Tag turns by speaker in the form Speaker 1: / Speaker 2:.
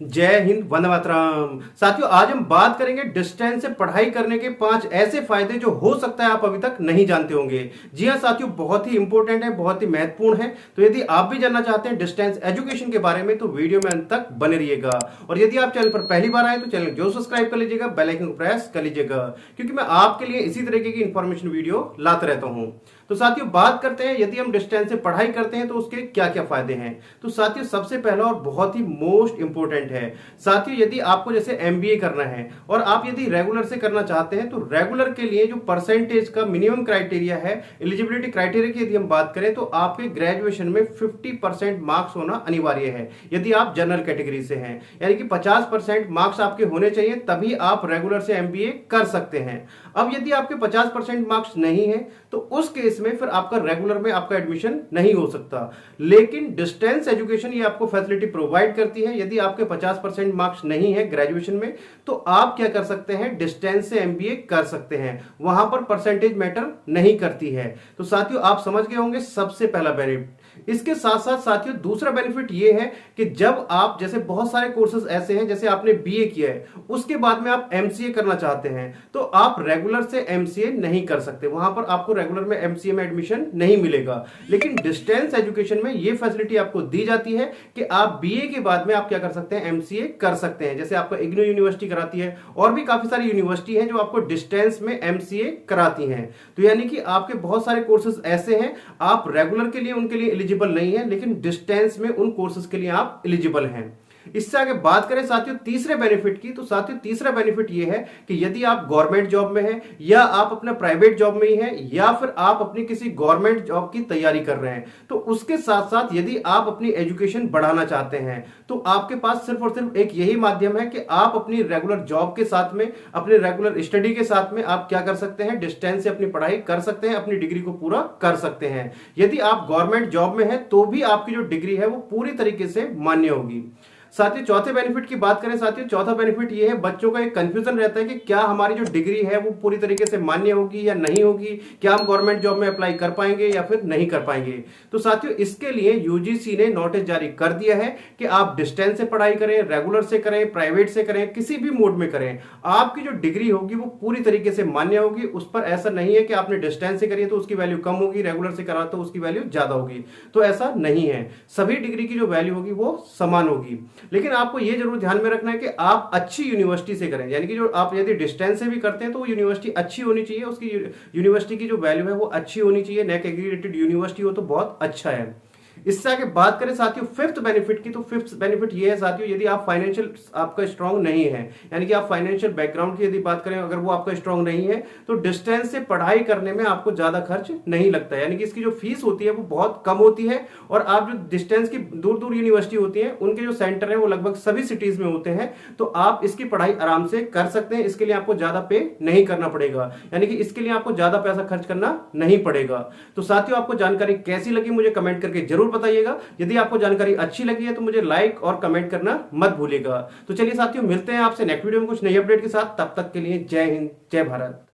Speaker 1: जय हिंद, वंदे मातरम। साथियों, आज हम बात करेंगे डिस्टेंस से पढ़ाई करने के 5 ऐसे फायदे जो हो सकता है आप अभी तक नहीं जानते होंगे। जी हां साथियों, बहुत ही इंपॉर्टेंट है, बहुत ही महत्वपूर्ण है। तो यदि आप भी जानना चाहते हैं डिस्टेंस एजुकेशन के बारे में तो वीडियो में अंत तक बने रहिएगा। और यदि आप चैनल पर पहली बार आए तो चैनल जो सब्सक्राइब कर लीजिएगा, बेल आइकन को प्रेस कर लीजिएगा, क्योंकि मैं आपके लिए इसी तरीके की इंफॉर्मेशन वीडियो लाता रहता हूं। तो साथियों, बात करते हैं यदि हम डिस्टेंस से पढ़ाई करते हैं तो उसके क्या क्या फायदे हैं। तो साथियों, सबसे पहला और बहुत ही मोस्ट इंपॉर्टेंट है, साथियों यदि आपको जैसे एमबीए करना है और आप यदि रेगुलर से करना चाहते हैं तो रेगुलर के लिए जो परसेंटेज का मिनिमम क्राइटेरिया है, एलिजिबिलिटी क्राइटेरिया की यदि हम बात करें तो आपके ग्रेजुएशन में 50% मार्क्स होना अनिवार्य है यदि आप जनरल कैटेगरी से हैं। यानी कि 50% मार्क्स आपके होने चाहिए, तभी आप रेगुलर से एमबीए कर सकते हैं। अब यदि आपके 50% मार्क्स नहीं है तो उस केस में फिर आपका रेगुलर में आपका एडमिशन नहीं हो सकता। लेकिन डिस्टेंस एजुकेशन ये आपको फैसिलिटी प्रोवाइड करती है। यदि आपके 50% मार्क्स नहीं है ग्रेजुएशन में तो आप क्या कर सकते हैं, डिस्टेंस से एमबीए कर सकते हैं। वहां पर परसेंटेज मैटर नहीं करती है। तो साथियों, आप समझ गए होंगे सबसे पहला बेनिफिट। इसके साथ साथ साथियों दूसरा बेनिफिट ये है कि जब आप जैसे बहुत सारे कोर्सेज ऐसे हैं, जैसे आपने बीए किया है उसके बाद में आप एमसीए करना चाहते हैं तो आप रेगुलर से एमसीए नहीं कर सकते, वहां पर आपको रेगुलर में एमसीए में एडमिशन नहीं मिलेगा। लेकिन डिस्टेंस एजुकेशन में ये फैसिलिटी आपको दी जाती है कि आप बीए के बाद में आप क्या कर सकते हैं, एमसीए कर सकते हैं। जैसे आपको इग्नू यूनिवर्सिटी कराती है और भी काफी सारी यूनिवर्सिटी है जो आपको डिस्टेंस में एमसीए कराती हैं। तो यानी कि आपके बहुत सारे कोर्सेज ऐसे हैं, आप रेगुलर के लिए उनके लिए एलिजिबल नहीं है, लेकिन डिस्टेंस में उन कोर्सेज के लिए आप एलिजिबल हैं। इससे आगे बात करें साथियों तीसरे बेनिफिट की, तो साथियों तीसरा बेनिफिट यह है कि यदि आप गवर्नमेंट जॉब में हैं या आप अपना प्राइवेट जॉब में ही हैं या फिर आप अपनी किसी गवर्नमेंट जॉब की तैयारी कर रहे हैं, तो उसके साथ साथ यदि आप अपनी एजुकेशन बढ़ाना चाहते हैं तो आपके पास सिर्फ और सिर्फ एक यही माध्यम है कि आप अपनी रेगुलर जॉब के साथ में, अपने रेगुलर स्टडी के साथ में आप क्या कर सकते हैं, डिस्टेंस से अपनी पढ़ाई कर सकते हैं, अपनी डिग्री को पूरा कर सकते हैं। यदि आप गवर्नमेंट जॉब में हैं तो भी आपकी जो डिग्री है वो पूरी तरीके से मान्य होगी। साथियों चौथे बेनिफिट की बात करें, साथियों चौथा बेनिफिट ये है, बच्चों का एक कंफ्यूजन रहता है कि क्या हमारी जो डिग्री है वो पूरी तरीके से मान्य होगी या नहीं होगी, क्या हम गवर्नमेंट जॉब में अप्लाई कर पाएंगे या फिर नहीं कर पाएंगे। तो साथियों इसके लिए यूजीसी ने नोटिस जारी कर दिया है कि आप डिस्टेंस से पढ़ाई करें, रेगुलर से करें, प्राइवेट से करें, किसी भी मोड में करें, आपकी जो डिग्री होगी वो पूरी तरीके से मान्य होगी। उस पर ऐसा नहीं है कि आपने डिस्टेंस से करी तो उसकी वैल्यू कम होगी, रेगुलर से करा तो उसकी वैल्यू ज्यादा होगी। तो ऐसा नहीं है, सभी डिग्री की जो वैल्यू होगी वो समान होगी। लेकिन आपको यह जरूर ध्यान में रखना है कि आप अच्छी यूनिवर्सिटी से करें, यानी कि जो आप यदि डिस्टेंस से भी करते हैं तो वो यूनिवर्सिटी अच्छी होनी चाहिए, उसकी यूनिवर्सिटी की जो वैल्यू है वो अच्छी होनी चाहिए। नेक एग्रीगेटेड यूनिवर्सिटी हो तो बहुत अच्छा है। इससे आगे बात करें साथियों फिफ्थ बेनिफिट की, तो फिफ्थ बेनिफिट ये है साथियों, यदि आप फाइनेंशियल आपका स्ट्रांग नहीं है, यानी कि आप फाइनेंशियल बैकग्राउंड की यदि बात करें अगर वो आपका स्ट्रांग नहीं है तो डिस्टेंस से पढ़ाई करने में आपको ज्यादा खर्च नहीं लगता है। यानी कि इसकी जो फीस होती है वो बहुत कम होती है और आप जो डिस्टेंस की दूर दूर यूनिवर्सिटी होती है उनके जो सेंटर है वो लगभग सभी सिटीज में होते हैं, तो आप इसकी पढ़ाई आराम से कर सकते हैं। इसके लिए आपको ज्यादा पे नहीं करना पड़ेगा, यानी कि इसके लिए आपको ज्यादा पैसा खर्च करना नहीं पड़ेगा। तो साथियों आपको जानकारी कैसी लगी मुझे कमेंट करके जरूर बताइएगा। यदि आपको जानकारी अच्छी लगी है तो मुझे लाइक और कमेंट करना मत भूलिएगा। तो चलिए साथियों मिलते हैं आपसे नेक्स्ट वीडियो में कुछ नई अपडेट के साथ, तब तक के लिए जय हिंद, जय भारत।